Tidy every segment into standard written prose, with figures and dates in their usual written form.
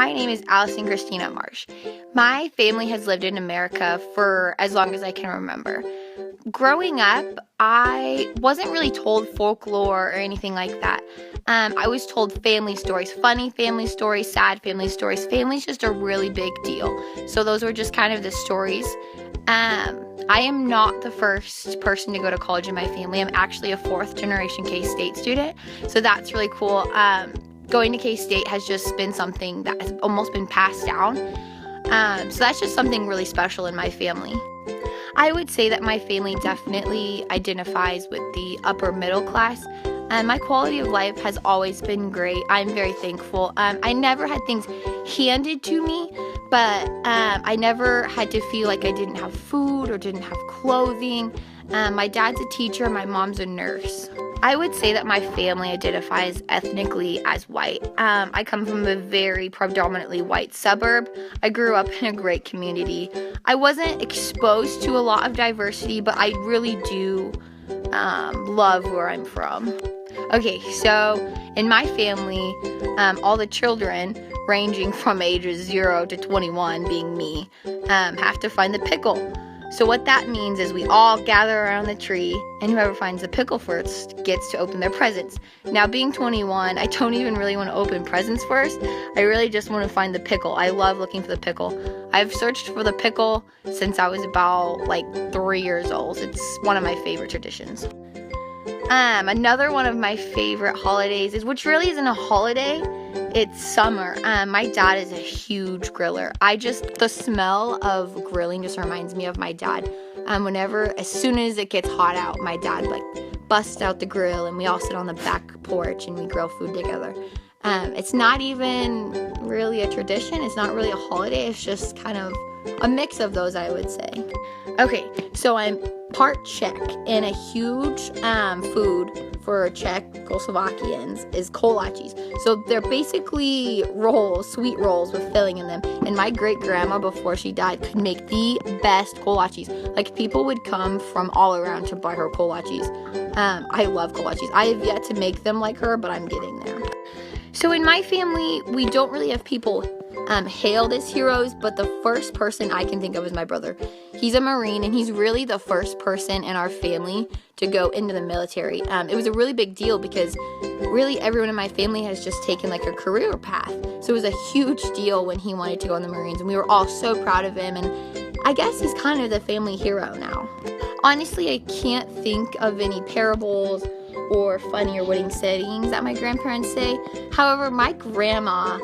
My name is Allison Christina Marsh. My family has lived in America for as long as I can remember. Growing up, I wasn't really told folklore or anything like that. I was told family stories, funny family stories, sad family stories. Family's just a really big deal. So those were just kind of the stories. I am not the first person to go to college in my family. I'm actually a fourth generation K-State student. So that's really cool. Going to K-State has just been something that has almost been passed down. So that's just something really special in my family. I would say that my family definitely identifies with the upper middle class. My quality of life has always been great. I'm very thankful. I never had things handed to me, but I never had to feel like I didn't have food or didn't have clothing. My dad's a teacher, my mom's a nurse. I would say that my family identifies ethnically as white. I come from a very predominantly white suburb. I grew up in a great community. I wasn't exposed to a lot of diversity, but I really do love where I'm from. Okay, so in my family, all the children ranging from ages 0 to 21, being me, have to find the pickle. So what that means is we all gather around the tree, and whoever finds the pickle first gets to open their presents. Now, being 21, I don't even really want to open presents first. I really just want to find the pickle. I love looking for the pickle. I've searched for the pickle since I was about 3 years old. It's one of my favorite traditions. Another one of my favorite holidays is, which really isn't a holiday, it's summer. My dad is a huge griller. The smell of grilling just reminds me of my dad. As soon as it gets hot out, my dad busts out the grill and we all sit on the back porch and we grill food together. It's not even really a tradition. It's not really a holiday. It's just kind of a mix of those, I would say. Okay, so I'm part Czech, and a huge food for Czechoslovakians is kolaches. So they're basically rolls, sweet rolls with filling in them. And my great-grandma, before she died, could make the best kolaches. People would come from all around to buy her kolaches. I love kolaches. I have yet to make them like her, but I'm getting there. So in my family, we don't really have people hailed as heroes, but the first person I can think of is my brother. He's a Marine, and he's really the first person in our family to go into the military. It was a really big deal because really everyone in my family has just taken a career path. So it was a huge deal when he wanted to go in the Marines, and we were all so proud of him, and I guess he's kind of the family hero now. Honestly, I can't think of any parables or funny or witty sayings that my grandparents say. However, my grandma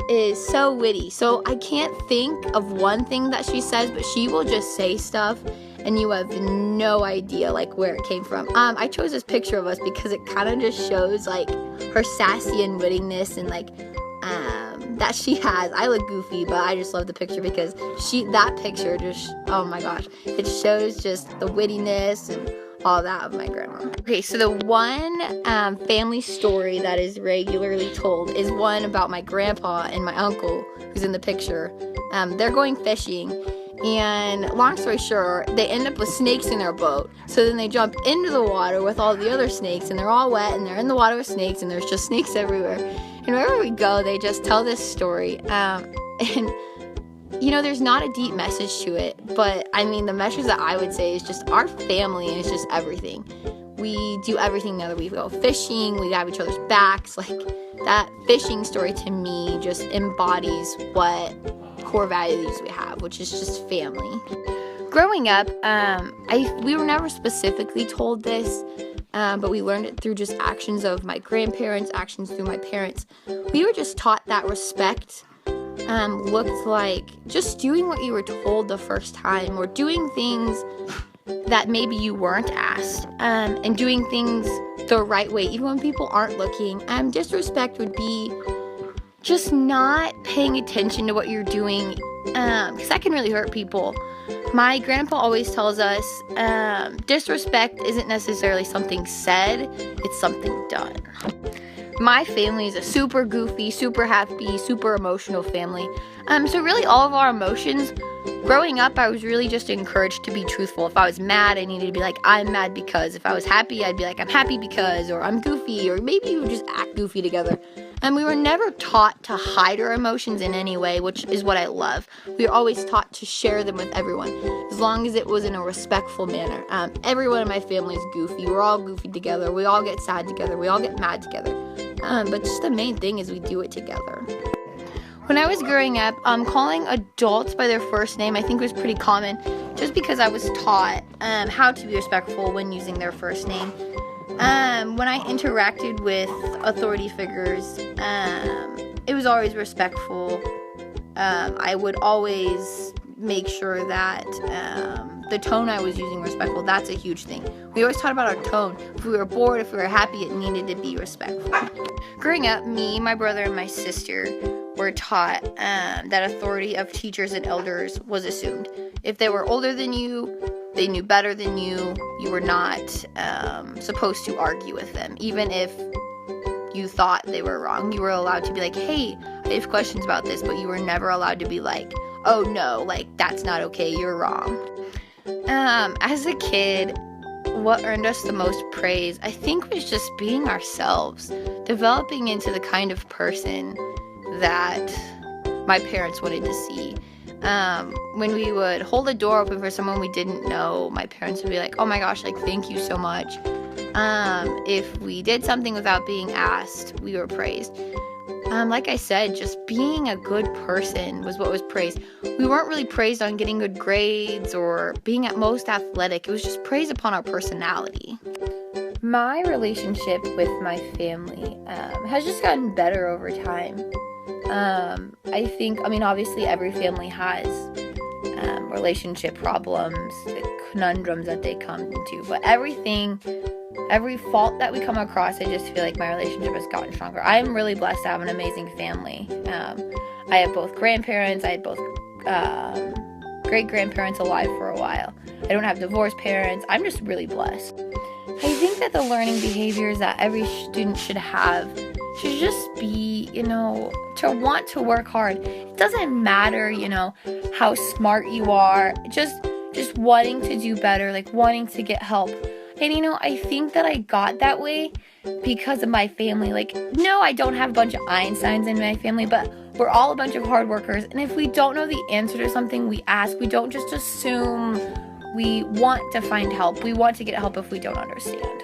is so witty, so I can't think of one thing that she says, but she will just say stuff and you have no idea where it came from. I chose this picture of us because it kind of just shows her sassy and wittiness and that she has. I look goofy, but I just love the picture because that picture just, oh my gosh, it shows just the wittiness and all that of my grandma. Okay, so the one family story that is regularly told is one about my grandpa and my uncle, who's in the picture. They're going fishing, and long story short, they end up with snakes in their boat. So then they jump into the water with all the other snakes, and they're all wet, and they're in the water with snakes, and there's just snakes everywhere. And wherever we go, they just tell this story. There's not a deep message to it, but the message that I would say is just our family is just everything. We do everything together. We go fishing, we have each other's backs. That fishing story to me just embodies what core values we have, which is just family. Growing up, we were never specifically told this, but we learned it through just actions of my grandparents, actions through my parents. We were just taught that respect looked like just doing what you were told the first time, or doing things that maybe you weren't asked, and doing things the right way, even when people aren't looking. Disrespect would be just not paying attention to what you're doing, because that can really hurt people. My grandpa always tells us, disrespect isn't necessarily something said, it's something done. My family is a super goofy, super happy, super emotional family. So really all of our emotions, growing up, I was really just encouraged to be truthful. If I was mad, I needed to be I'm mad because. If I was happy, I'd be I'm happy because, or I'm goofy, or maybe we would just act goofy together. And we were never taught to hide our emotions in any way, which is what I love. We were always taught to share them with everyone, as long as it was in a respectful manner. Everyone in my family is goofy. We're all goofy together. We all get sad together. We all get mad together. But just the main thing is we do it together. When I was growing up, calling adults by their first name I think was pretty common, just because I was taught how to be respectful when using their first name. When I interacted with authority figures, it was always respectful. I would always make sure that the tone I was using was respectful. That's a huge thing. We always taught about our tone. If we were bored, if we were happy, it needed to be respectful. Growing up, me, my brother, and my sister were taught that authority of teachers and elders was assumed. If they were older than you, they knew better than you, you were not supposed to argue with them. Even if you thought they were wrong, you were allowed to be like, hey, I have questions about this, but you were never allowed to be like, oh no, like, that's not okay, you're wrong. As a kid, what earned us the most praise, I think, was just being ourselves, developing into the kind of person that my parents wanted to see. When we would hold a door open for someone we didn't know, my parents would be like, oh my gosh, like, thank you so much. If we did something without being asked, we were praised. Like I said, just being a good person was what was praised. We weren't really praised on getting good grades or being at most athletic. It was just praised upon our personality. My relationship with my family has just gotten better over time. I think, obviously every family has relationship problems, the conundrums that they come into, but every fault that we come across, I just feel like my relationship has gotten stronger. I am really blessed to have an amazing family. I have both grandparents. I had both great-grandparents alive for a while. I don't have divorced parents. I'm just really blessed. I think that the learning behaviors that every student should have should just be, to want to work hard. It doesn't matter, how smart you are. Just wanting to do better, like wanting to get help. And, I think that I got that way because of my family. Like, no, I don't have a bunch of Einsteins in my family, but we're all a bunch of hard workers. And if we don't know the answer to something, we ask. We don't just assume. We want to find help. We want to get help if we don't understand.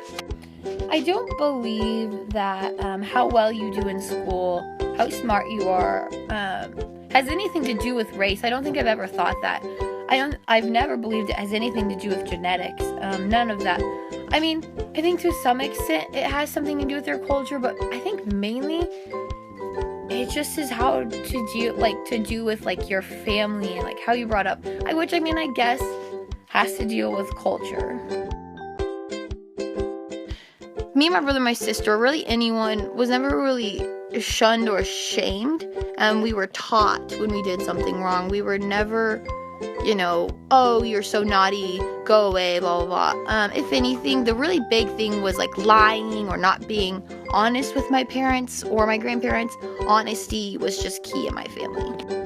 I don't believe that how well you do in school, how smart you are, has anything to do with race. I don't think I've ever thought that. I've never believed it has anything to do with genetics. None of that. I think to some extent it has something to do with your culture, but I think mainly it just is how to do with like your family and like how you brought up. Which I guess has to deal with culture. Me, my brother, my sister, really anyone was never really shunned or shamed. We were taught when we did something wrong. We were never, oh, you're so naughty, go away, blah, blah, blah. If anything, the really big thing was like lying or not being honest with my parents or my grandparents. Honesty was just key in my family.